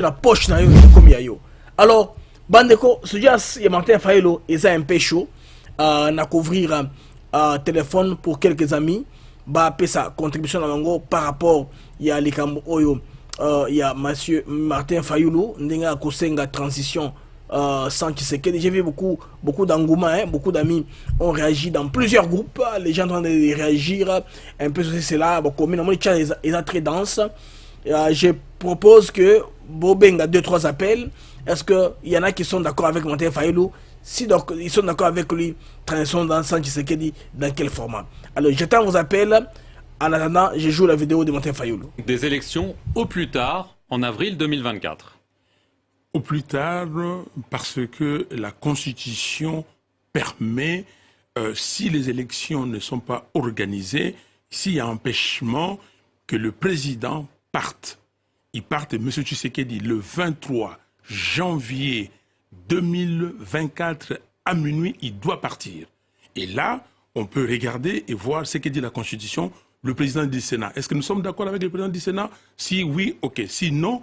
la poche na yo comme yayo. Alors bandeko sujas ya Martin Fayulu est un peu chaud na couvrir téléphone pour quelques amis ba pesa contribution na bango par rapport ya likambo oyo ya monsieur Martin Fayulu ndenga kosenga transition sans Tshisekedi. J'ai vu beaucoup d'engouement, hein, beaucoup d'amis ont réagi dans plusieurs groupes, les gens sont en train de réagir un peu sur cela. Bon, comme le chat est très dense. Je propose que Bobenga 2-3 appels. Est-ce qu'il y en a qui sont d'accord avec Martin Fayulu? Si donc, ils sont d'accord avec lui, transition dans sans Tshisekedi, dans quel format? Alors j'attends vos appels. En attendant, je joue la vidéo de Martin Fayulu. Des élections au plus tard, en avril 2024. Au plus tard, parce que la Constitution permet, si les élections ne sont pas organisées, s'il y a empêchement, que le président parte. Il parte, M. Tshisekedi, le 23 janvier 2024 à minuit, il doit partir. Et là, on peut regarder et voir ce que dit la Constitution, le président du Sénat. Est-ce que nous sommes d'accord avec le président du Sénat? Si oui, ok. Sinon,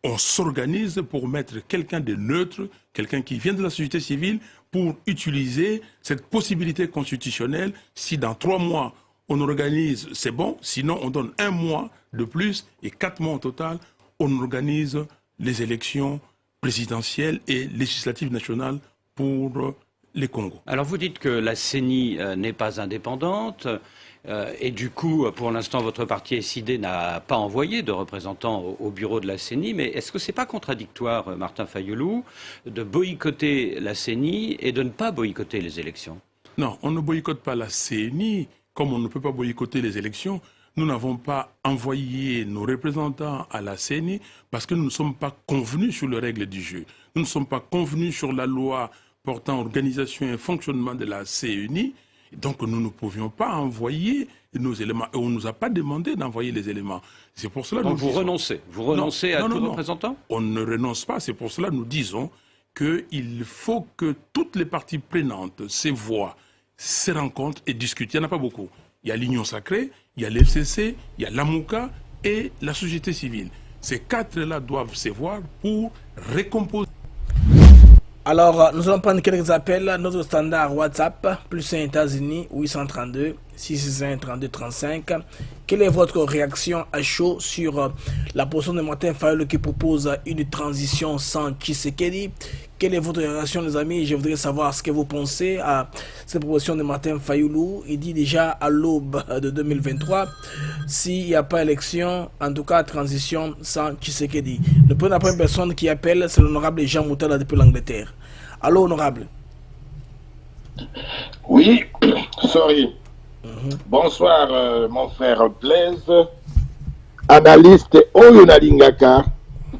on s'organise pour mettre quelqu'un de neutre, quelqu'un qui vient de la société civile, pour utiliser cette possibilité constitutionnelle. Si dans 3 mois, on organise, c'est bon. Sinon, on donne 1 mois de plus et 4 mois au total, on organise les élections présidentielles et législatives nationales pour les Congo. Alors vous dites que la CENI n'est pas indépendante. Et du coup, pour l'instant, votre parti SID n'a pas envoyé de représentants au bureau de la CENI. Mais est-ce que ce n'est pas contradictoire, Martin Fayulu, de boycotter la CENI et de ne pas boycotter les élections? Non, on ne boycotte pas la CENI, comme on ne peut pas boycotter les élections. Nous n'avons pas envoyé nos représentants à la CENI parce que nous ne sommes pas convenus sur les règles du jeu. Nous ne sommes pas convenus sur la loi portant organisation et fonctionnement de la CENI. Donc nous ne pouvions pas envoyer nos éléments. Et on ne nous a pas demandé d'envoyer les éléments. C'est pour cela que donc vous renoncez. Vous renoncez à tout représentant? On ne renonce pas. C'est pour cela que nous disons qu'il faut que toutes les parties prenantes se voient, se rencontrent et discutent. Il n'y en a pas beaucoup. Il y a l'Union Sacrée, il y a l'FCC, il y a l'AMUCA et la société civile. Ces 4-là doivent se voir pour récomposer. Alors, nous allons prendre quelques appels. Notre standard WhatsApp, plus 1 États-Unis, 832 661 32 35. Quelle est votre réaction à chaud sur la position de Martin Fayulu qui propose une transition sans Tshisekedi? Quelle est votre réaction, les amis? Je voudrais savoir ce que vous pensez à cette proposition de Martin Fayulu. Il dit déjà à l'aube de 2023, s'il n'y a pas élection, en tout cas transition sans Tshisekedi. La première personne qui appelle, c'est l'honorable Jean Moutala depuis l'Angleterre. Allô, honorable? Oui, sorry. Bonsoir, mon frère Blaise, analyste Oyo Nalingaka,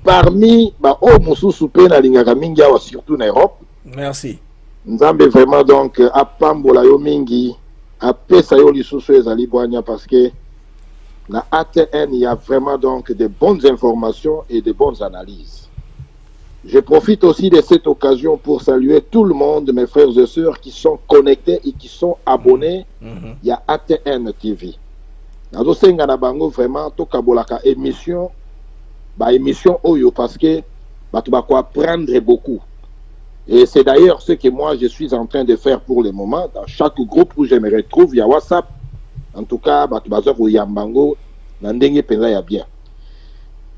parmi Moussousou Pe Nalingaka Mingi, surtout en Europe. Merci. Nous avons vraiment donc à Pambola Yo Mingi, à Pesayo Lissousou Ezali Boanya, parce que la ATN, il y a vraiment donc de bonnes informations et de bonnes analyses. Je profite aussi de cette occasion pour saluer tout le monde, mes frères et sœurs qui sont connectés et qui sont abonnés. Il y a ATN TV. Nazo senga na bango vraiment to kabolaka émission Oyo parce que tu vas apprendre beaucoup. Et c'est d'ailleurs ce que moi je suis en train de faire pour le moment. Dans chaque groupe où je me retrouve, il y a WhatsApp. En tout cas, tu vas voir Yambango, Nandenge Penza ya bien.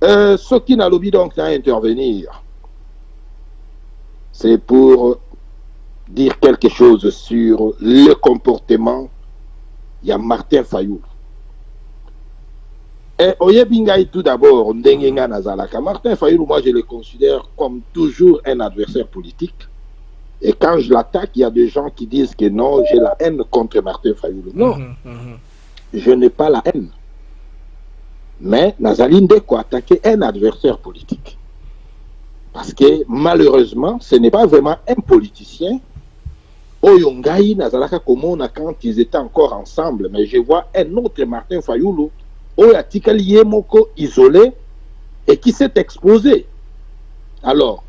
Ce qui n'a lobby donc à intervenir, c'est pour dire quelque chose sur le comportement de Martin Fayulu. Et Oyebingaï tout d'abord, Ndengenga Nazalaka. Martin Fayulu, moi je le considère comme toujours un adversaire politique. Et quand je l'attaque, il y a des gens qui disent que non, j'ai la haine contre Martin Fayulu. Non, je n'ai pas la haine. Mais Nazalinde quoi attaquer un adversaire politique. Parce que malheureusement, ce n'est pas vraiment un politicien. Oyongaï, Nazalaka Komona, quand ils étaient encore ensemble, mais je vois un autre Martin Fayulu, Oyatikaliye Moko isolé et qui s'est exposé. Alors,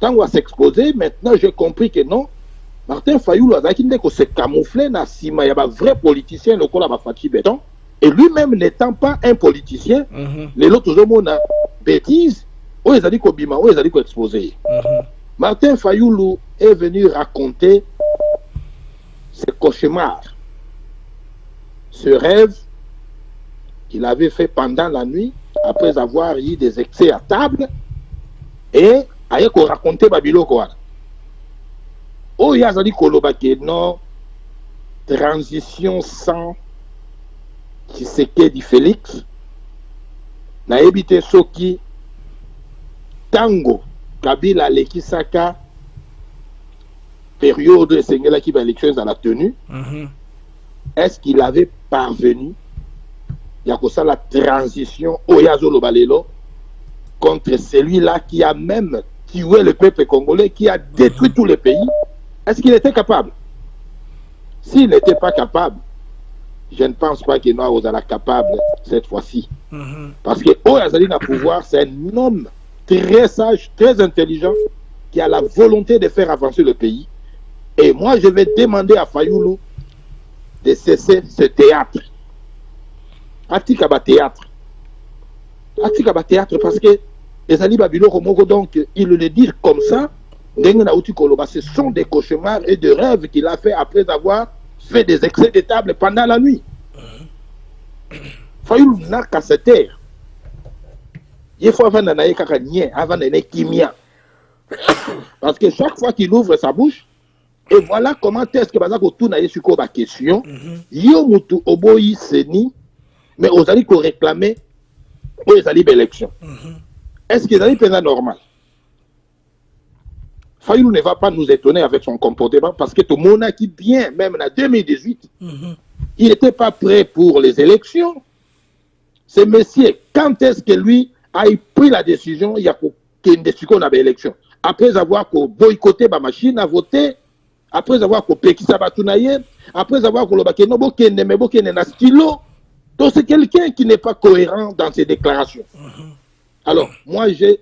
quand on va s'exposer, maintenant j'ai compris que non, Martin Fayulu s'est camouflé dans Sima, il y a un vrai politicien, le Kola Bafati Béton, et lui-même n'étant pas un politicien, les autres hommes ont bêtise. où ils ont dit qu'Obima, où ils ont dit qu'exposé. Martin Fayoulou est venu raconter ses cauchemars, ce rêve qu'il avait fait pendant la nuit, après avoir eu des excès à table, et il a raconté Babilo quoi. Oh, il y a dit que non, transition sans Tshisekedi Félix, na évité Soki, Tango, Kabila Lekisaka, période de Sengela qui va élection à la tenue, est-ce qu'il avait parvenu, il y a ça la transition au Yazolo Balelo contre celui-là qui a même tué le peuple congolais, qui a détruit tous les pays? Est-ce qu'il était capable? S'il n'était pas capable, je ne pense pas qu'il soit capable cette fois-ci. Parce que Oyazali n'a pouvoir, c'est un homme très sage, très intelligent, qui a la volonté de faire avancer le pays. Et moi, je vais demander à Fayoulou de cesser ce théâtre. Atikaba théâtre. Atikaba théâtre parce que Ezali Babilo Romoko, donc, il le dit comme ça, ce sont des cauchemars et des rêves qu'il a fait après avoir fait des excès de table pendant la nuit. Fayoulou n'a qu'à se taire. Il faut avant d'anaï kakanye, avant d'anaï kimia. Parce que chaque fois qu'il ouvre sa bouche, et voilà comment est-ce que Bazako tourne à sur la question, yo mutu oboyi seni, mais aux alliés qu'on réclamait aux alliés d'élection. Est-ce qu'ils allaient peine normal? Fayoulou ne va pas nous étonner avec son comportement parce que tout le monde a qui bien, même en 2018, il n'était pas prêt pour les élections. Ce monsieur, quand est-ce que lui a pris la décision, il y a une décision dans l'élection, après avoir boycotté ma machine à voter, après avoir péki Sabatounaye, après avoir stylo. Donc c'est quelqu'un qui n'est pas cohérent dans ses déclarations. Alors, moi j'ai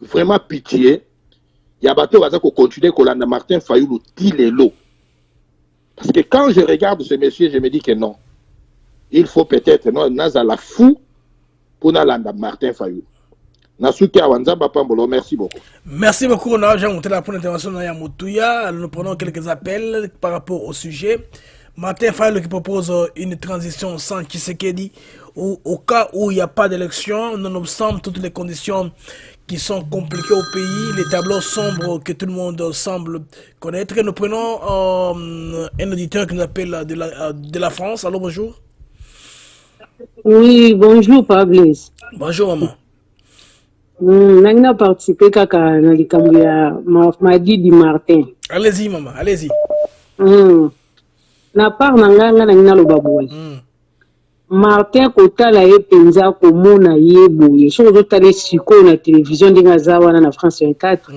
vraiment pitié. Il y a bateau qui continue Kolanda Martin Fayoulou Tilelo. Parce que quand je regarde ce monsieur, je me dis que non. Il faut peut-être non la fou pour Nalanda Martin Fayoulou. Nasuki Awanzamba Pambolo, merci beaucoup. Merci beaucoup. On a déjà monté la première intervention dans Yamutouya. Nous prenons quelques appels par rapport au sujet. Martin Fayoulou qui propose une transition sans Tshisekedi au cas où il n'y a pas d'élection, nonobstant toutes les conditions qui sont compliquées au pays, les tableaux sombres que tout le monde semble connaître. Nous prenons un auditeur qui nous appelle de la France. Allô, bonjour. Oui, bonjour, Pabliss. Bonjour, maman. Nagna participé kaka na likambo ya Madi Di Martin. Allez-y, maman, allez-y. Na part nanga nagna lo baboy. Martin kotala ye penza ko mona yeboye. So zo tale siko na télévision dinga zawana na France 24.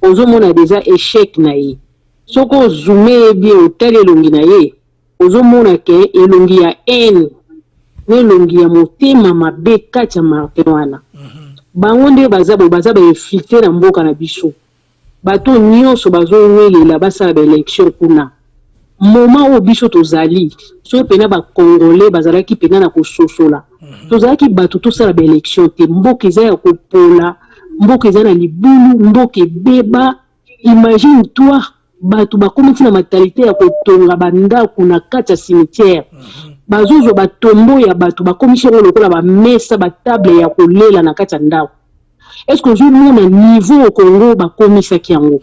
Ozo mona déjà échec na ye. So ko zoomé bien otale longi na ye. Ozo mona ke elongi ya haine. Ne longi ya motema mabe kati ya Martin wana. Bangonde bazabo infiltré na mboka na biso. Bato nyonso bazowelela basala ba élection kuna. Moment où biso tozali, so pena ba congolais bazalaki pena na kososola. Tozalaki bato tosala ba élection te, mboka eza ya kopola, mboka eza na libulu, mboka ebeba. Imagine toi bato bakomiti na mentalité ya kotonga bandako na kati ya cimetière. Bazozo batombo ya bato bakomisi ngo lokola ba mesa ba table ya kolela na kati ya ndako. Est-ce que je mona niveau au Congo bakomisa kiango?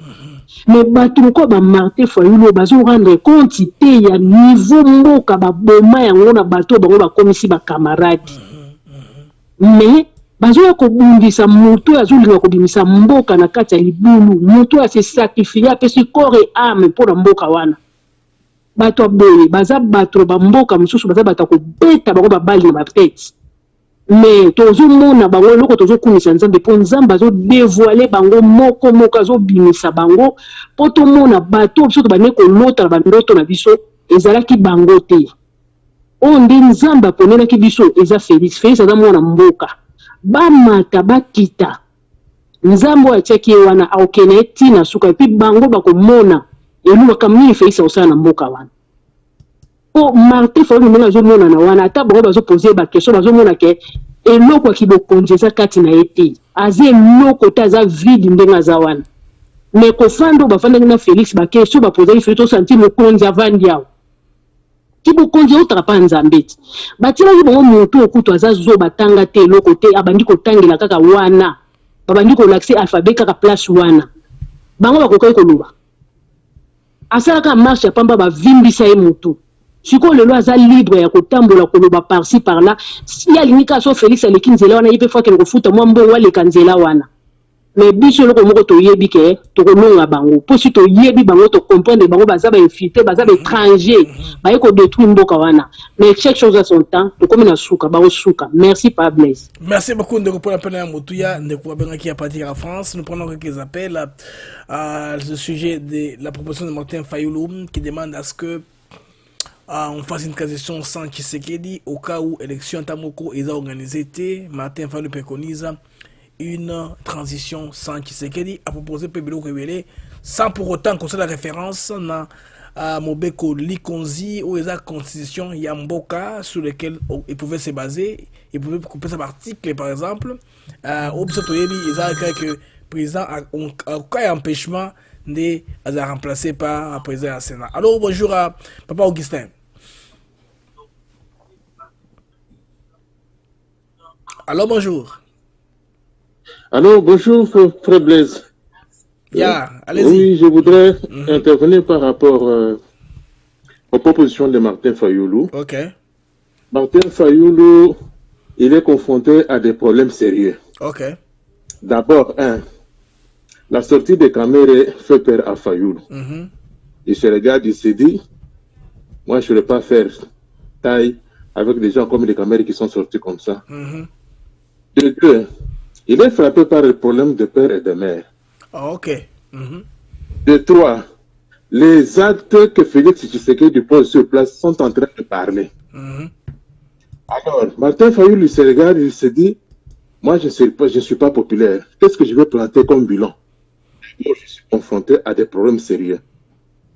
Mais bato ko ba Martin Fayoulou bazo rendre compte te ya niveau mboka ba boma yango na bato bango bakomisi ba camarade. Mais bazo ya kobundisa moto azolinga kobimisa mboka na kati ya libulu, moto a se sacrifier pesi corps et âme pour mboka wana. Bato boye baza bato ba mboka mususu baza bato ko beta bango ba bali ba tête. Mais tozo mona bango loko tozo kunisa nzambe po nzamba zo dévoiler bango moko zo bimisa bango poto mona bato biso to baneko lota ba ndoto na biso ezalaki bango te. Onde nzamba ponela ki biso eza Félix aza mona mboka ba mata bakita nzambo acheki wana aokene tina suka pi bango bakomona elu kamni Félix osana na mboka wana. Po Martin Fayoulou mona zo mona na wana ata bango bazo poser ba question bazo mona ke eloko ki bokonjeza kati na ete aze loko ta za vide ndenga za wana mais ko fando ba fanda na Félix ba question ba poser Félix to sentir mo konzi avandi yao ki bo konzi o trapa nzambeti ba tira ki bo moto okuto aza zo batanga te loko te abandi ko tangela kaka wana babandi ko l'accès alphabet kaka place wana bango ba ko loba asala ka marche ya pamba ba vimbisa ye moto siko lelo aza libre ya kotambola koloba par-ci par-là si alinika so Félix aleki nzela wana yepe fois ke kofuta mwa mbongo aleka nzela wana mais biso loko moko toyebi ke tokononga bango po si toyebi bango to comprendre bango baza ba infiltré baza ba étranger ba yeko détruire mboka wana mais chaque chose à son temps to comme na suka ba suka. Merci pa Blaise. Merci beaucoup de répondre à l'appel à Moutouya de Kouabenga qui a parti à France. Nous prenons quelques appels à ce sujet de la proposition de Martin Fayoulou qui demande à ce que on fasse une transition sans Tshisekedi au cas où élection Tamoko est organisée. Martin Fayoulou préconise une transition sans Tshisekedi a proposé Pebelo Kebele sans pour autant qu'on la référence à Mobeko Likonzi ou la constitution Yamboka sur lequel il pouvait se baser, il pouvait couper sa article par exemple. Au Toyebi, ils ont que le président a un cas d'empêchement de remplacé par un président du Sénat. Alors bonjour à Papa Augustin. Alors bonjour. Alors, bonjour, Frère Blaise. Allez-y. Oui, je voudrais intervenir par rapport aux propositions de Martin Fayoulou. Ok. Martin Fayoulou, il est confronté à des problèmes sérieux. Ok. D'abord, la sortie des caméras fait peur à Fayoulou. Il se regarde, il se dit, moi, je ne vais pas faire taille avec des gens comme les caméras qui sont sortis comme ça. De deux, il est frappé par le problème de père et de mère. Ok. De trois, les actes que Félix Tshisekedi pose sur place sont en train de parler. Alors, Martin Fayoulou se regarde, il se dit, moi je ne suis pas populaire. Qu'est-ce que je vais planter comme bilan? Moi, je suis confronté à des problèmes sérieux.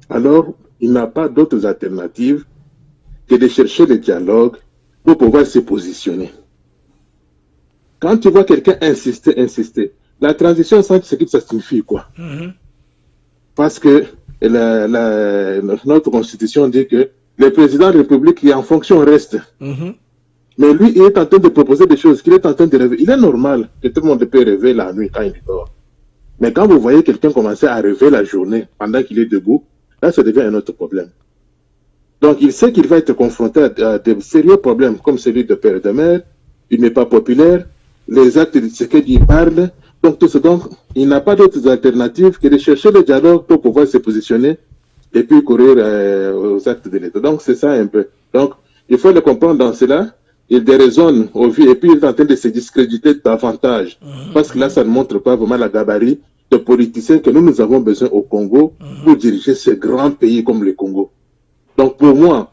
Alors, il n'a pas d'autres alternatives que de chercher le dialogue pour pouvoir se positionner. Quand tu vois quelqu'un insister, la transition sans Tshisekedi, ça signifie quoi? Parce que notre constitution dit que le président de la République qui est en fonction reste. Mais lui, il est en train de proposer des choses, qu'il est en train de rêver. Il est normal que tout le monde peut rêver la nuit quand il dort. Mais quand vous voyez quelqu'un commencer à rêver la journée pendant qu'il est debout, là, ça devient un autre problème. Donc, il sait qu'il va être confronté à de sérieux problèmes comme celui de père et de mère. Il n'est pas populaire. Les actes de ce qu'il parle, donc tout ce donc, il n'a pas d'autres alternatives que de chercher le dialogue pour pouvoir se positionner et puis courir aux actes de l'État. Donc c'est ça un peu. Donc il faut le comprendre dans cela. Il déraisonne au vu et puis il est en train de se discréditer davantage parce que là ça ne montre pas vraiment la gabarit de politiciens que nous avons besoin au Congo pour diriger ce grand pays comme le Congo. Donc pour moi,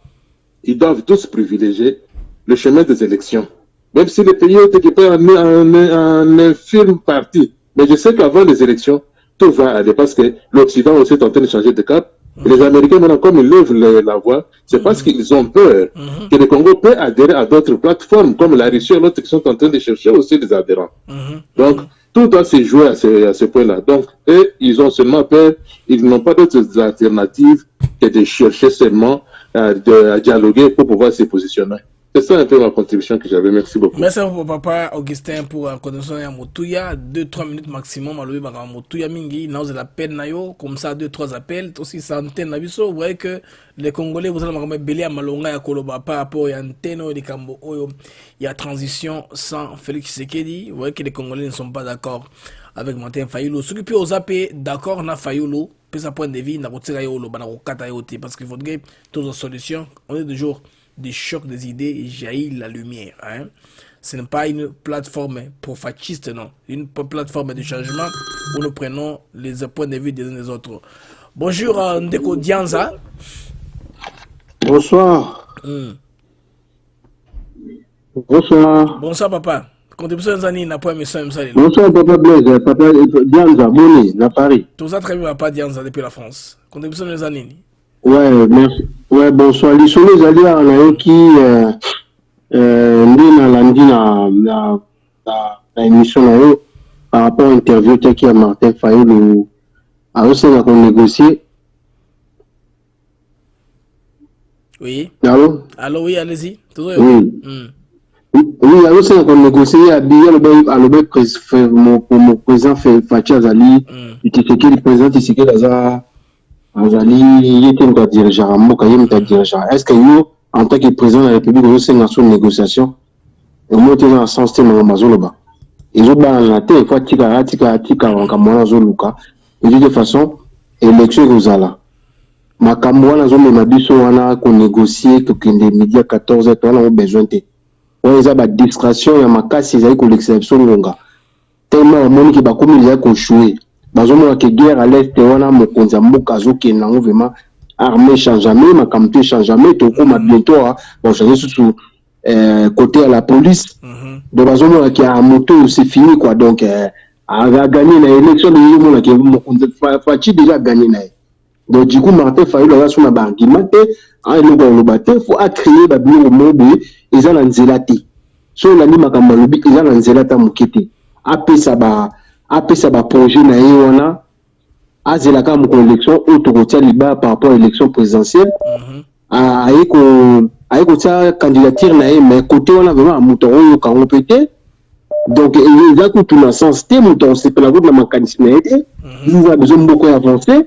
ils doivent tous privilégier le chemin des élections. Même si le pays est équipé en infime partie. Mais je sais qu'avant les élections, tout va aller parce que l'Occident aussi est en train de changer de cap. Et les Américains, maintenant, comme ils lèvent la voix, c'est parce qu'ils ont peur que le Congo peut adhérer à d'autres plateformes, comme la Russie et l'autre qui sont en train de chercher aussi des adhérents. Donc, tout doit se jouer à ce point-là. Donc, ils ont seulement peur, ils n'ont pas d'autres alternatives que de chercher seulement à dialoguer pour pouvoir se positionner. C'est ça un peu ma contribution que j'avais. Merci beaucoup. Merci beaucoup, Papa Augustin, pour la connexion à Moutouya. 2-3 minutes maximum. À l'ouïe, Moutouya Mingi, nous avons la peine, comme ça, 2-3 appels. Aussi, centaines d'avis. Vous voyez que les Congolais, vous allez me belé à Malonga, à Koloba, par rapport à Anteno, les Cambo, il y a transition sans Félix Tshisekedi. Vous voyez que les Congolais ne sont pas d'accord avec Martin Fayoulou. Ce qui peut aux appeler d'accord, on a Fayoulou, puis sa point de vue, on a retiré Yolo, on a retiré parce qu'il faudrait toutes les solutions. On est toujours des chocs des idées et jaillit la lumière. Ce n'est pas une plateforme pro-fasciste, non. Une plateforme de changement où nous prenons les points de vue des uns des autres. Bonjour, Ndeko Dianza. Bonsoir. Bonsoir. Bonsoir, papa. Contribution des années n'a pas mis ça. Bonsoir, papa Blaise. Papa Dianza, Boni, à Paris. Tout ça très bien, papa Dianza, depuis la France. Contribution des années. Ouais, merci. Ouais, bonsoir. Les solos alliés à la qui ndina lundi na émission là par rapport à l'interview qui a Martin Fayulu, à eux, c'est qu'on négocie. Oui. Allô? Allô, oui, allez-y. Oui. Oui, alors c'est qu'on négocie à bien le président Fatia Azali, et qui fait que le président ici que Azali, il était un dirigeant, un dirigeant. Est-ce que nous, en tant que président de la République, nous sommes dans une négociation, et nous sommes dans le sens de Mazoloba. Et nous sommes la tête, il faut tika, Kamwana Zoluka, et de toute façon, élection Rosala. Makambo na zone na biso wana ko négocier to kende midi à 14h to na besoin te. Ouais ça ba distraction ya makasi ezali ko l'exception longa. Tellement moni ki ba komi ya ko jouer. Bazomo na ke guerre à l'est wana mokonzi mboka zo ke na vraiment armée change jamais makamto change jamais to ko ma bientôt bon changer sous côté à la police. Donc bazomo na ki a moto c'est fini quoi donc a gagné la élection de yimo na ke mokonzi Fachi déjà gagné na. Donc, du coup, Martin Fayulu a son argument, il faut créer des bureaux mobiles, ils ont un zélate. Si on a mis Makambalobi, ils ont un zélate à Moukete. Après ça, projet, on a zélaka mon élection, autoroutière libre par rapport à l'élection présidentielle. Avec sa candidature, mais côté, on a vraiment un mouton qui a pété. Donc, il y a tout un sens, c'est pour la route de la mécanisme. Nous avons besoin de beaucoup avancer.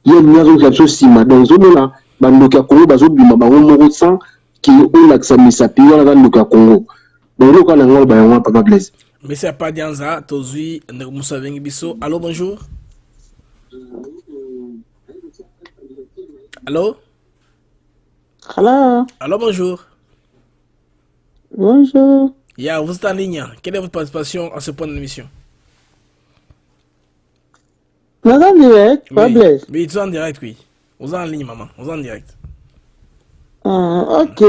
Il y a une raison de chose. Donc, zone là, bandoka Congo, bazo bima bango moko sang qui on l'accès misapi on a bandoka Congo. Donc, nous quand on va on pas blaise. Mais c'est pas Dianza, Tozui, Moussa Vengibiso. Allô, bonjour. Allô. Allô. Allô, bonjour. Bonjour. Ya, vous êtes en ligne. Quelle est votre participation à ce point de l'émission? Vous êtes en direct, pas Blaise? Oui, tu es en direct, oui. Vous êtes en ligne, maman. Vous êtes en direct. Ok.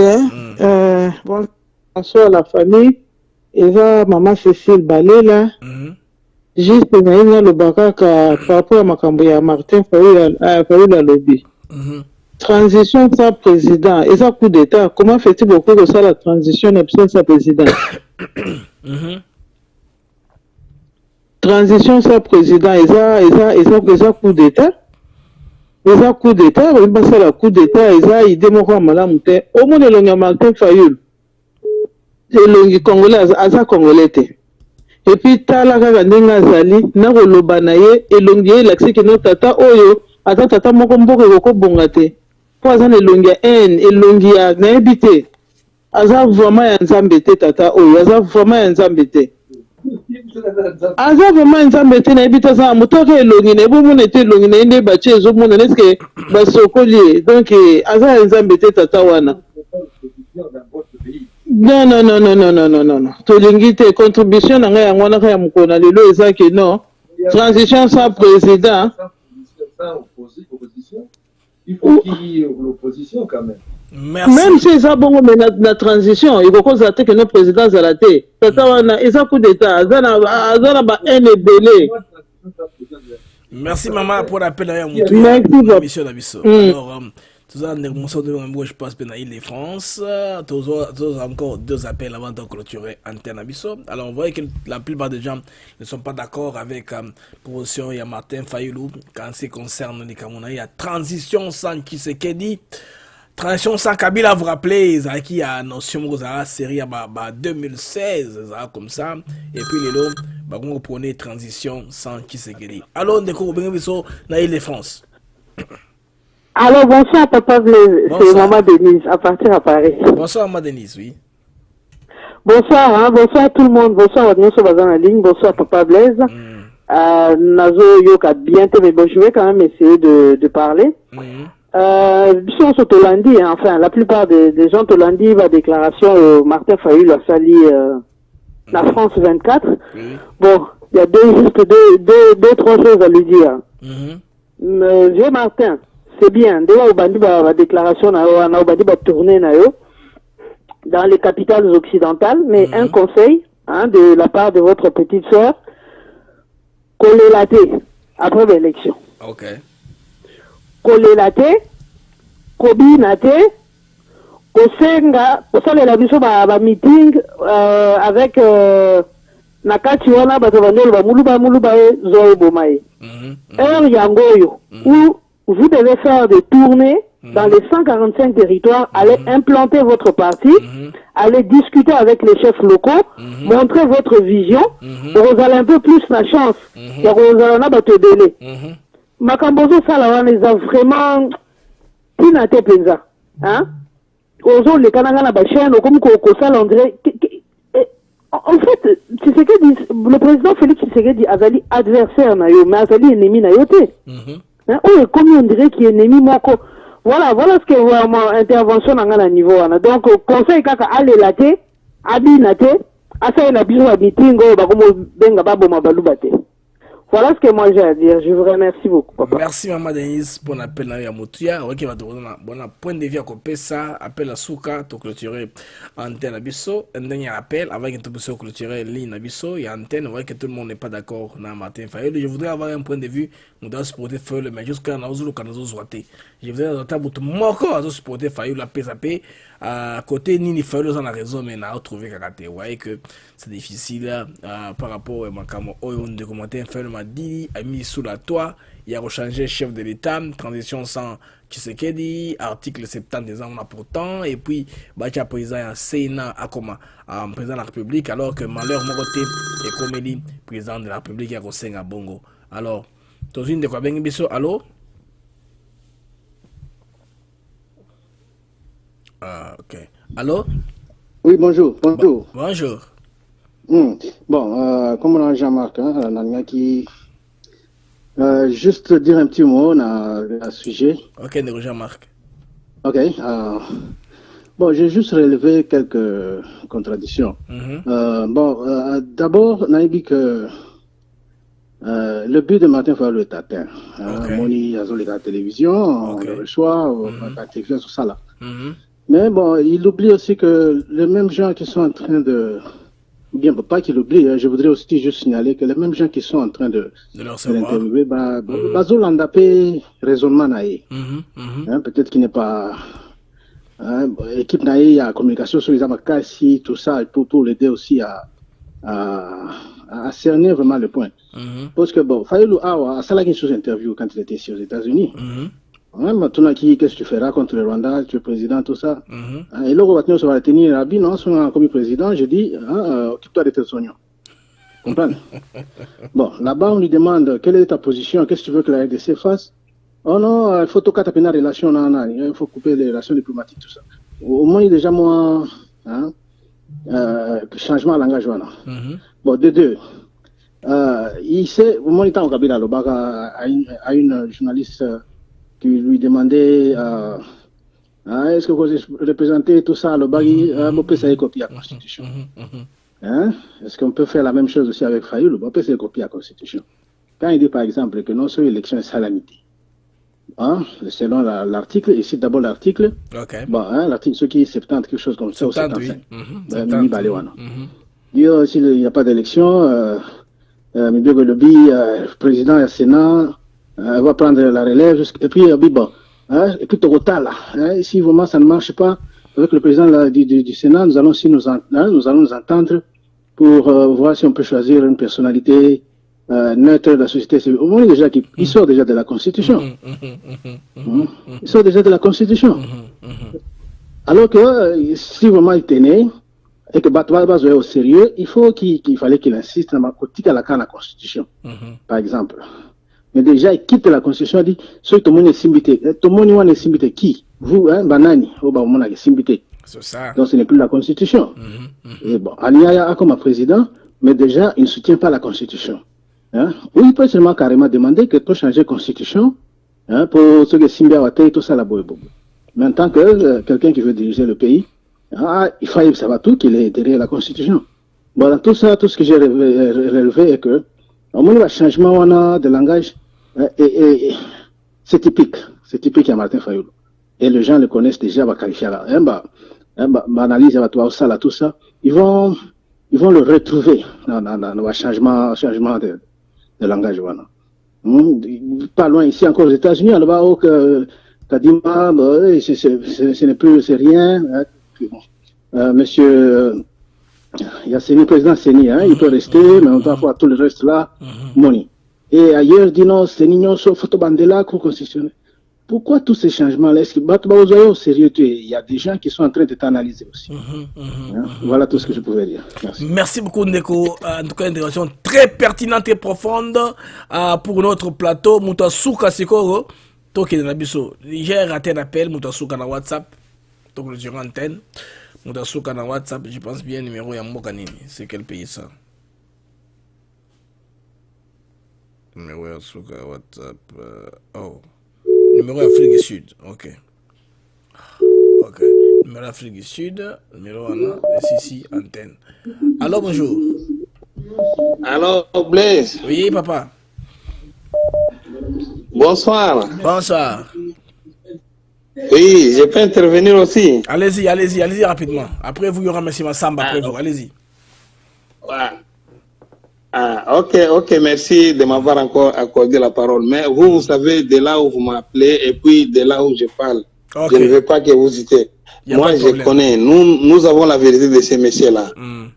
Bon, bonsoir à la famille. Et là, maman Cécile Balé, là. Juste le bakaka par rapport à Makamboya Martin Fayulu à lobby. Transition sans président, et ça coup d'état, comment fait-il beaucoup de ça la transition sans président? Transition sans président, et ça coup d'état? Et ça coup d'état, on passe à la coup d'état, et ça il démocrate madame te. Au moins le long Martin Fayulu, le Congolais, asa Congolais te. Et puis tala kaka ndinga zali, na koloba na ye, elongi l'accès que notre tata oyo, ata tata moko mboka ko bongate. Pour ça ne longia en elongi ya na ebité aza vraiment ya nzambe te tata oyo aza vraiment ya nzambe te aza vraiment nzambe te na ebité za motoko elongi na ebo mona te elongi na ende bache ezo mona neske basokoli donc aza ya nzambe te tata wana non tolingi te contribution na ngai yango wana ka ya mokona lelo eza ke non transition sans président. Il faut qu'il y ait l'opposition quand même. Merci. Même si ça bon mais la transition, il faut qu'on s'attende que notre président a la tête. Ça coup d'état, ça na ba NBL. Merci maman pour l'appel à Merci Monsieur. Alors tout ça je passe à Île-de-France. Tous encore deux appels avant de clôturer Antenne Abisso. Alors on voit que la plupart des gens ne sont pas d'accord avec la proposition de Martin Fayulu quand ce concerne les Camerounais. Il y a transition sans Tshisekedi. Transition sans Kabila, vous rappelez, il y a notion de la série 2016, comme ça. Et puis les lots, on prenait transition sans Tshisekedi. Alors on découvre bien dans Île-de-France. Alors, bonsoir, Papa Blaise. C'est Maman Denise, à partir à Paris. Bonsoir, Maman Denise, oui. Bonsoir, bonsoir tout le monde. Bonsoir, nous sommes dans la ligne. Bonsoir, Papa Blaise. Nazo Yoka, bientôt, mais bon, je vais quand même essayer de parler. Bisson Sotolandi, enfin, la plupart des gens Tolandi, la déclaration, Martin Fayulu a sali la France 24. Bon, il y a deux, trois choses à lui dire. Vieux Martin, c'est bien. Déjà, Obandi la déclaration, Obandi va tourner dans les capitales occidentales, mais un conseil de la part de votre petite sœur, Kolelate, après l'élection. Ok. Kolelate, Kobinate, Kosenga, Kosalela biso ba meeting avec nakati wana bato bandelo ba muluba zoe bomae. Yangoyo où vous devez faire des tournées dans les 145 territoires, aller implanter votre parti, aller discuter avec les chefs locaux, montrer votre vision, vous allez un peu plus la chance. Vous allez en battre délai. Makambozo Salawan les a vraiment pinaté penza. Hein? Ozo les Kanangana Bachen, comme Kokosal André. En fait, le président Félix Tshisekedi Azali adversaire nayo, mais Azali ennemi nayo te. Oh, comme on dirait qu'il est ennemi moko. Voilà ce que vraiment intervention dans un niveau. Donc, conseil kaka ale late, abi nate, asa na biso à meeting go ba komo benga babo mabalubate. Voilà ce que moi j'ai à dire. Je vous remercie beaucoup, papa. Merci, Maman Denise, pour l'appel à Yamutuya. Ok, va te donner un point de vue à couper ça. Appel à Souka, tu clôturer antenne à Bisso. Un dernier appel, avant que tu puisses clôturer ligne à Bisso. Il y a antenne, on voit que tout le monde n'est pas d'accord dans Martin Fayulu. Je voudrais avoir un point de vue. Nous devons supporter Fayulu, mais jusqu'à nous, nous avons souhaité. Je voudrais avoir tout moko à supporter Fayulu, la PSAP. À côté, Nini Fayulu, on a raison, mais on a trouvé Kakate. Vous voyez que c'est difficile par rapport à Makamo. On a commenté Fayulu m'a dit, a mis sous la toit. Il a rechangé chef de l'État, transition sans Tshisekedi, article 70 ans pourtant, et puis Bacha président Sénat a comme président de la République, alors que malheur Moroté est comme dit président de la République à Rosenga Bongo. Alors, Tozine de quoi bien biso, allô? Ok. Allô? Oui, bonjour. Bonjour. Bon, comme on a Jean-Marc, qui juste dire un petit mot à sujet. Ok, Jean-Marc. Ok. Bon, j'ai juste relevé quelques contradictions. D'abord, on a dit que le but de Martin Fayulu est atteint. Moni Azoli à la télévision, on le reçoit, à la télévision, tout ça là. Mais bon, il oublie aussi que les mêmes gens qui sont en train de... Bien, pas qu'il oublie, je voudrais aussi juste signaler que les mêmes gens qui sont en train de l'interviewer, Bazol Andapé, raisonnement naïe. Peut-être qu'il n'est pas... équipe naïe, il y a communication sur les amakassi, tout ça, pour l'aider aussi à cerner vraiment le point. Parce que bon, Fayulu a ça là une chose interview quand il était ici aux États-Unis. Qu'est-ce que tu feras contre le Rwanda, tu es président, tout ça. Et là, on va tenir Rabi, non, comme président, je dis, occupe-toi de tes soignants. Comprends? Bon, là-bas, on lui demande quelle est ta position, qu'est-ce que tu veux que la RDC fasse? Oh non, il faut tout taper la relation, il faut couper les relations diplomatiques, tout ça. Au moins, il y a déjà moins, changement de langage, voilà. Bon, de deux. Il sait, au moins, il est en Kabila, à une journaliste qui lui demandait est-ce que vous représentez tout ça, le bagui, on peut essayer de copier la Constitution. Est-ce qu'on peut faire la même chose aussi avec Fayulu? On peut essayer de copier la Constitution. Quand il dit par exemple que non seulement l'élection est salamité, selon l'article, il cite d'abord l'article, l'article, ce qui est 70, quelque chose comme ça, ou 75. Il dit s'il n'y a pas d'élection, le président et le Sénat va prendre la relève, et puis bon, et puis total là, si vraiment ça ne marche pas avec le président du Sénat, nous allons nous entendre pour voir si on peut choisir une personnalité neutre de la société civile. Au moins déjà il sort déjà de la Constitution. Il sort déjà de la Constitution. Alors que si vraiment il tenait et que Batouaba est au sérieux, il fallait qu'il insiste dans la Constitution, par exemple. Mais déjà, il quitte la Constitution, il dit, ceux qui ont simbité, tout le monde est simbité, qui? Vous, Banani, on a simbité. C'est ça. Donc ce n'est plus la Constitution. Et bon, Aliyah a comme président, mais déjà, il ne soutient pas la Constitution. Oui, il peut seulement carrément demander que tu changes la Constitution, pour ceux qui simbité et tout ça, la boue. Mais en tant que quelqu'un qui veut diriger le pays, il faut savoir tout qu'il est derrière la Constitution. Bon, dans tout ça, tout ce que j'ai relevé est que, au moins, le changement de langage, c'est typique à Martin Fayulu. Et les gens le connaissent déjà, qualifier là. Analyse, tout ça. Ils vont le retrouver dans le changement de langage. Pas loin ici, encore aux États-Unis, là-bas, Kadima, ce n'est plus, c'est rien. Monsieur Il y a Séni, président Séni, hein, il peut rester, mais on doit voir tout le reste là, Moni. Et ailleurs, dit non, Séni, non, sauf Bandela, Cour constitutionnelle. Pourquoi tous ces changements-là? Est-ce que au sérieux, il y a des gens qui sont en train de t'analyser aussi. Voilà tout ce que je pouvais dire. Merci beaucoup, Ndeko. En tout cas, une intervention très pertinente et profonde pour notre plateau. Moutasuka Sikoro, Toki de Nabiso. J'ai raté un appel, Moutasuka na WhatsApp. Donc, le gérant antenne. Moutasuka na WhatsApp, je pense bien, numéro Yambokanini. C'est quel pays ça? Numéro Yamboka WhatsApp. Oh. Numéro Afrique du Sud, ok. Ok. Numéro Afrique du Sud, numéro ici, antenne. Allô, bonjour. Allô, Blaise. Oui, papa. Bonsoir. Bonsoir. Oui, je peux intervenir aussi. Allez-y, allez-y, allez-y rapidement. Après, vous, il y aura M. Massamba après vous. Allez-y. Ah, ok, merci de m'avoir encore accordé la parole. Mais vous savez, de là où vous m'appelez et puis de là où je parle, je ne veux pas que vous citez. Moi, je connais. Nous avons la vérité de ces messieurs-là.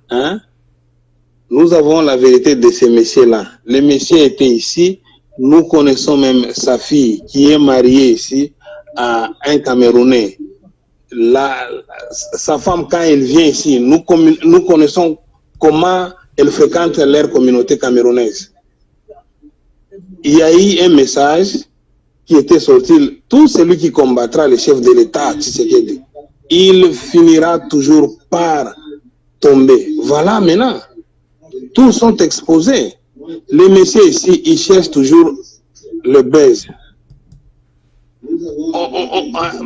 Hein? Nous avons la vérité de ces messieurs-là. Le monsieur était ici. Nous connaissons même sa fille qui est mariée ici à un Camerounais. Sa femme, quand elle vient ici, nous connaissons comment elle fréquente leur communauté camerounaise. Il y a eu un message qui était sorti. Tout celui qui combattra le chef de l'État, Tshisekedi, il finira toujours par tomber. Voilà maintenant. Tous sont exposés. Les messieurs ici, ils cherchent toujours le buzz.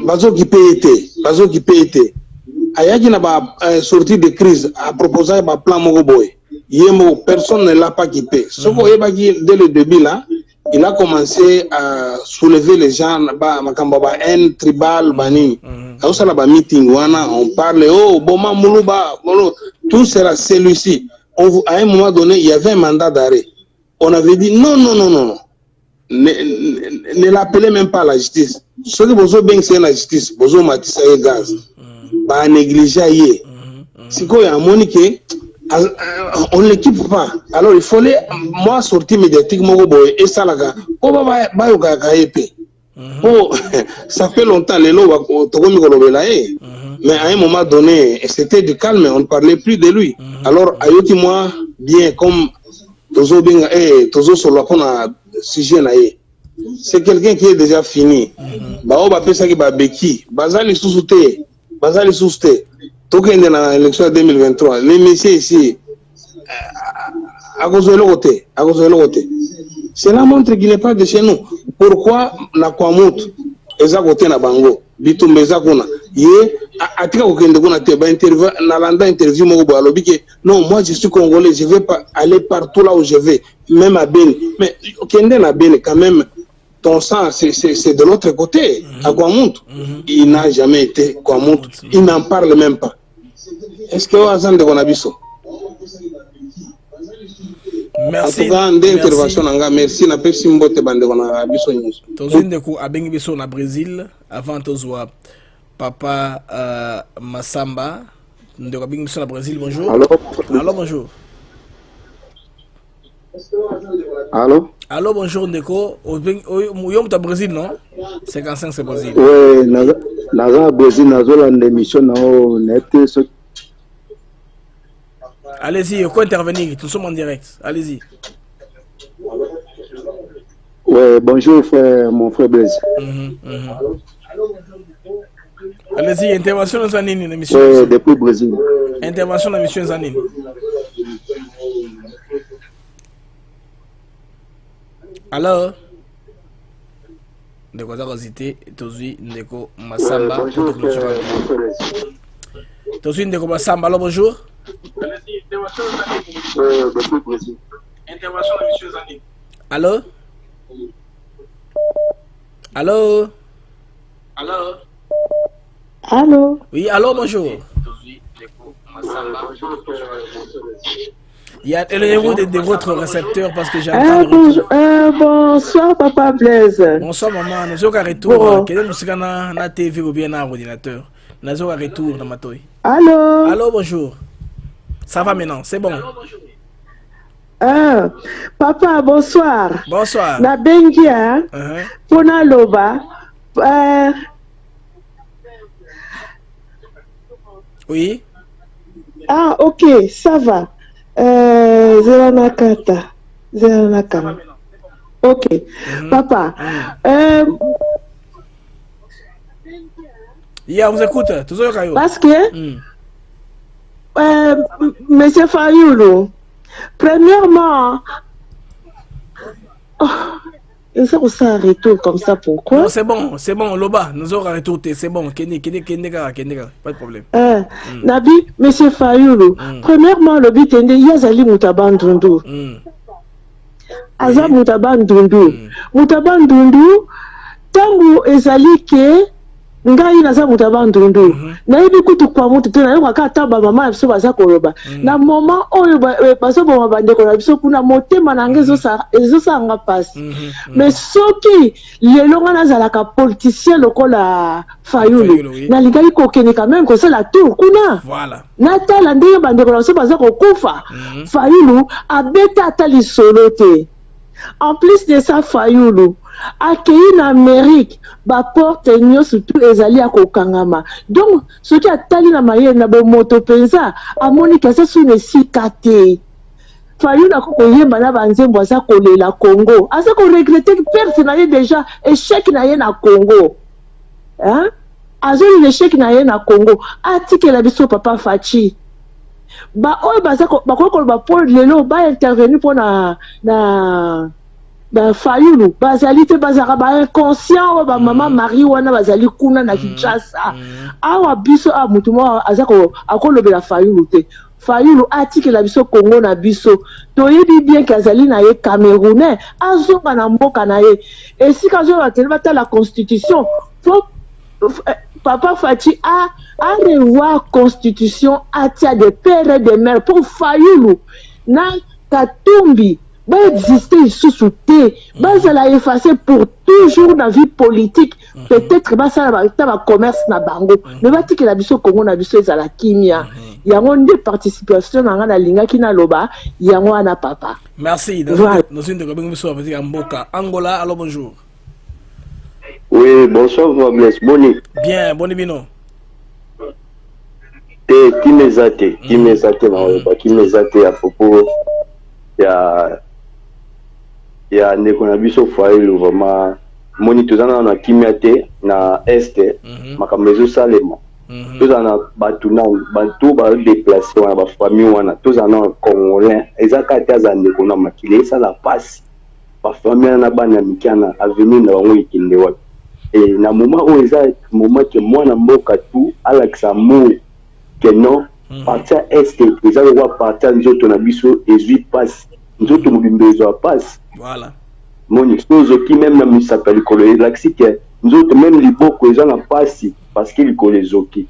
Bazo qui peut être. Ayaki n'a pas sorti de crise à proposer un plan Mogoboy. Personne ne l'a pas quitté. Sauf que dès le début là, il a commencé à soulever les gens, un tribal, bani. Meeting, on parle, oh, Boma Moulouba, tout sera celui-ci. À un moment donné, il y avait un mandat d'arrêt. On avait dit non. Ne l'appelez même pas à la justice. Ce que vous avez c'est la justice, vous avez matissé gaz. Bah, négligé. Si quoi, il y a un monique. On ne l'équipe pas. Alors il fallait moi sortir médiatiquement et ça là. Ça fait longtemps les lois mais à un moment donné c'était du calme, on ne parlait plus de lui. Alors ayoti moi bien comme Tozo Benga et Tozo sur la sujet naïe. C'est quelqu'un qui est déjà fini. Bah on va faire ça qui va beki. Bazali sous-souté. Token dans l'élection 2023, les messieurs ici, à cause de l'autre. Cela montre qu'il n'est pas de chez nous. Pourquoi la Kwamout, Eza côté na Bango, Bitumbeza Kuna, Atika Okende Kuna Teba interview, Nalanda interview Mogo Alobike, non, moi je suis congolais, je vais pas aller partout là où je vais, même à Beni. Mais Okende na Beni, quand même, ton sang, c'est de l'autre côté, à Kwamout. Il n'a jamais été Kwamout, il n'en parle même pas. Est-ce que vous avez de Gonabiso? Merci. En tout cas, d'intervention, merci. Na pesi mbote bande Gonabiso nyuso. Tozinde ku abengi biso na Brésil avant tozwa papa Massamba. Ndeko abengi biso na Brésil. Bonjour. Allô, bonjour. Allô, bonjour Ndeko. Yo muta Brésil non? 55 c'est Brésil. Oui, naza Brésil nazola l'émission nao net. Allez-y, il faut intervenir, nous sommes en direct. Allez-y. Ouais, bonjour frère, mon frère Blaise. Allez-y, intervention dans Zanine, l'émission. Oui, depuis Brésil. Intervention dans l'émission Zanine. Alors, Ndeko Zarozité, Tozui Ndeko Massamba. Tozui Ndeko Massamba, alors bonjour. Intervention de M. Zanine. Allô? Allô? Allô? Oui, allô, bonjour. Il y a le niveau de votre récepteur parce que j'entends. Bonsoir, papa Blaise. Bonsoir, maman. Nous sommes à retour. Quel est le TV ou bien un ordinateur? Nous sommes à retour dans ma toile. Allô? Allô, bonjour. Ça va maintenant, c'est bon. Ah, papa, bonsoir. Bonsoir. Na bengia, pona loba. Oui. Ah, ok, ça va. Zeranakata. Zeranakama. Ok. Papa. Yeah, vous écoute. Parce que, Monsieur Fayoulou, premièrement, il faut s'arrêter comme ça, pourquoi? Non, c'est bon, Loba, nous aurons arrêté, c'est bon, pas de problème. Nabi, Monsieur Fayoulou, premièrement, le but est de Yazali Moutabandundu. Aza Moutabandundu. Moutabandundu, tangu ezali ke, ngai naza Moutabandundu. Na yebi kutu kwa mutu, tena yebi wakata ba mama biso baza koloba. Na moment oyo baso ba bandeko na biso kuna motema na ngezo sa nga pasi. Mais soki lelo nga nazalaka politicien lokola Fayoulou, na lingai kokeni quand même ko c'est la tour kuna. Voilà. Natala ndenge bandeko na biso baza kokufa. Fayoulou abeta ata lisolo te. En plus de ça, Fayoulou accueilli en Amérique, porte surtout ezali à kokangama. Donc, ce qui a tali na maye na bo moto penza, a Monica ça sous ne sikate. Fayoulou a koyemba na banzembo za kolela Congo. Asa ko regretter que personne n'a déjà échec na ye na Congo. Hein? Azoli l'échec na ye na Congo. Atike la biso papa Fachi. Ba oyo ba Paul lelo ba intervenir pour na Fayoulou bazali te bazaka ba inconscient o ba maman Marie wana bazali kuna na Kinshasa awa biso a mutu mo azako akolobela Fayoulou te Fayoulou atike la biso Congo na biso toyebi bien kazali na ye Camerounais azonga na mboka na ye et si kazo batela la constitution faut Papa Fachi a revoir constitution atia de père et de mère pour Fayoulou na Katumbi va exister sous te va la effacer pour toujours dans la vie politique peut-être va ça va commerce na bango mais va tike la biso Congo na biso za la kimia yango nde participation na na linga kina loba yango ana papa. Merci. Nous sommes de biso avec Mboka Angola. Alors bonjour. Oui, bonsoir, Fabrice. Boni. Bien, boni bino. Kimezate à propos ya ndeko na biso Fayoulou vraiment moni tozana na kimete na este makambo ezosalema tozana batu ba déplacer wana ba famille wana tozana congolais ezaka te aza ndeko na makile esala pasi ba famille na bana mikana avenir na bango ikinde wapi et na moment où eza moment que mwana mboka tout alakisa mo que non partir est eza le partir nzoto na biso ezui passe nzoto mobimbezo passe voilà moni sozo qui même na misaka likolo elaksi que nzoto même liboko eza na passe parce que likolo ezoki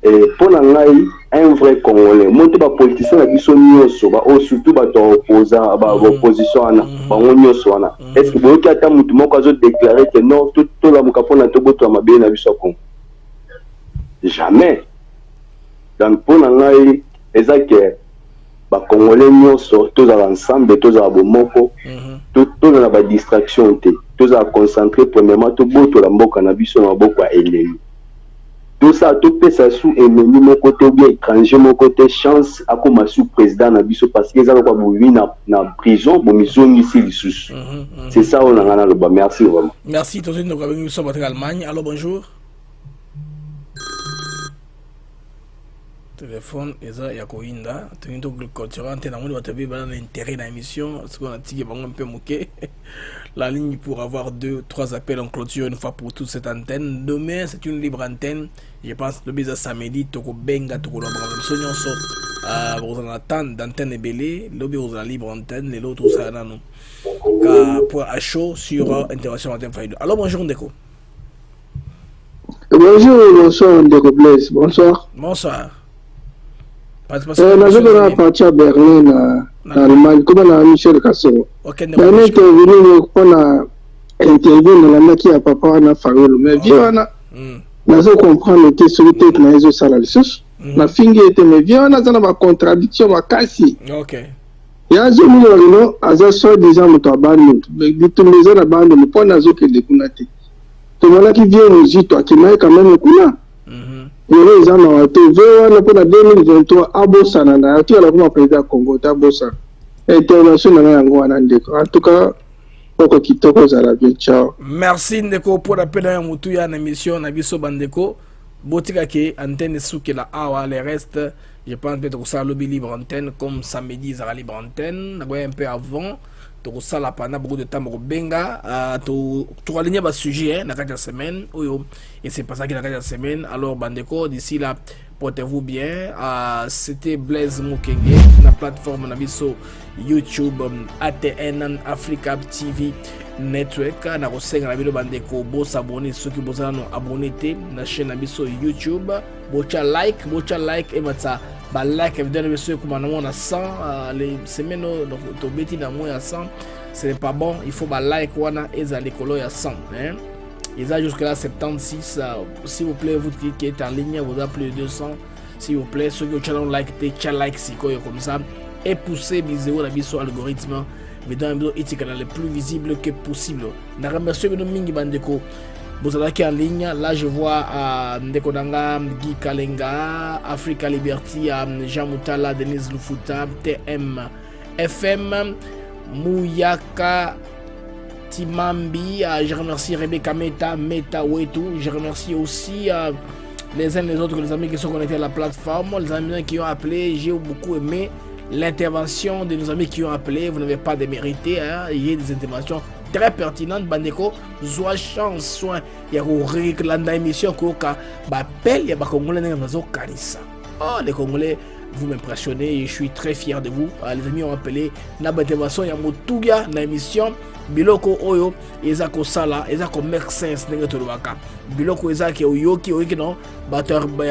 et pour ngai un vrai congolais monte ba politicien na biso nyonso ba surtout ba to opposant ba opposition ana ba nyonso ana est-ce que boyoki ata mutu moko azo déclarer que non tout la mukapona to boto mabe na biso Congo jamais. Donc pour ngai eza que ba congolais nyonso tous ensemble tous à bomoko tous na ba distraction te tous à concentrer premièrement to boto la mboka na biso na boko ya ennemi. Tout ça, tout peut ça sous ennemi, mon côté ou bien étranger, mon côté chance, à comme sous président Nabiso parce qu'ils ont pas voulu na prison, bon, ils ont ici les sous. C'est ça, on a le bas. Merci vraiment. Merci, tous nous avons sur votre Allemagne. Allô, bonjour. Téléphone, Eza Yakoinda. Tenez donc le culturel, t'es dans le TV, dans l'intérêt de l'émission, ce qu'on a dit, un peu moqué. La ligne pour avoir 2-3 appels en clôture une fois pour toute cette antenne. Demain, c'est une libre antenne. Je pense que le baiser samedi, Toko Benga, Toko Lobra, Sonyon So, vous en attendez d'antenne et belé, le bureau de la libre antenne, et l'autre, ça, non. Pour à chaud sur Intervention Antenne Fayoulou. Alors, bonjour, Ndeko. Bonjour, Ndeko Blaise. Bonsoir. Bonsoir. Nous parti à Berlin, en Allemagne, comme on a Michel Kassoro. On est intervenu pour la interview dans la qui a papa na Fayoulou. Mais bien, nous comprendre que celui qui est dans les salariés, na fingi ete me viens na zana ba contradiction makasi. OK. Ya zo mu no aza so déjà moto abandi mais bitumeza na bande mo pona zo ke de kunate. To mona ki vient muzito akimai quand même kuna. Yoro za na wato vewa na pona 2023 abosana na ati ala kuma président Congo ta bosa. International na yango wana ndeko. En tout cas poko kitoko za la bien ciao. Merci ndeko pour appel à mutu ya na émission na biso bandeko. Botika ke antenne souke la awa les restes je pense peut-être que ça lobby libre antenne comme samedi ça libre antenne un peu avant to ça la pendant beaucoup de temps au benga to aligner ba sujet na la semaine et c'est pas ça qui la semaine alors bandeko d'ici là portez-vous bien c'était Blaise Mukenge na plateforme na biso YouTube ATN Africa TV Network na kosenga na bino bandeko bo s'abonner ceux qui boza no abonner na chaîne na biso YouTube bocha like et matsa ba like évidemment monsieur comme on a 100 les semaines donc to beti na moins à 100 ce n'est pas bon il faut ba like wana ezali kolo ya 100 hein ils a jusque là 76 s'il vous plaît vous qui êtes en ligne vous avez plus de 200 s'il vous plaît ceux qui ont like si comme ça et pousser bisous la biso algorithme vidéo éthique le plus visible que possible na remercier nous mingi bandeko vous êtes en ligne là je vois Ndeko Danga Guy Kalenga Africa Liberty Jean Moutala Denise Lufuta TM FM Mouyaka Timambi je remercie Rebecca Meta Wetu je remercie aussi les uns les autres les amis qui sont connectés à la plateforme les amis qui ont appelé j'ai beaucoup aimé l'intervention de nos amis qui ont appelé vous n'avez pas démérité il y a des interventions très pertinente bandeko zoa chance soin ya ko réclamer émission ko ka ba appel ya ba congolais na mazo kanisa oh les congolais vous m'impressionnez et je suis très fier de vous les amis ont appelé na ba intervention ya motuga na émission biloko oyo eza ko sala eza ko make sense ndenge to lobaka biloko eza ke oyoki non ba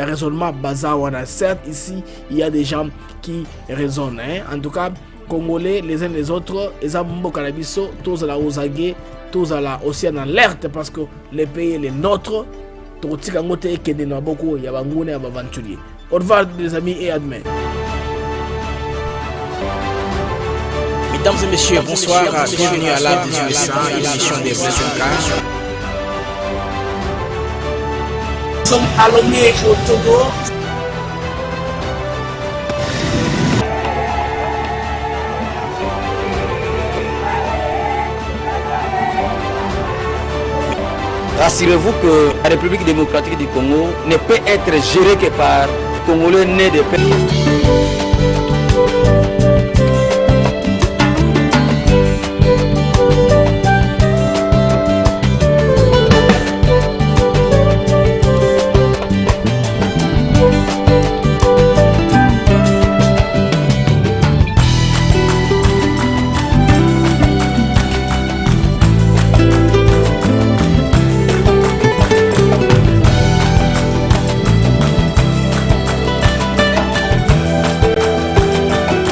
raisonnement bazar wana certes ici il y a des gens qui raisonnent en tout cas Congolais les uns les autres et mboka na biso tous à la osage tous à la aussi en alerte parce que les pays les nôtres totika ngote ekende na boko ya bangune ya baventurier au revoir les amis et à demain. Mesdames et messieurs, bonsoir, bienvenue à la 1800 émission des Blaise Mukenge. Nous sommes allongés au Togo. Rassurez-vous que la République démocratique du Congo ne peut être gérée que par Congolais nés de paix.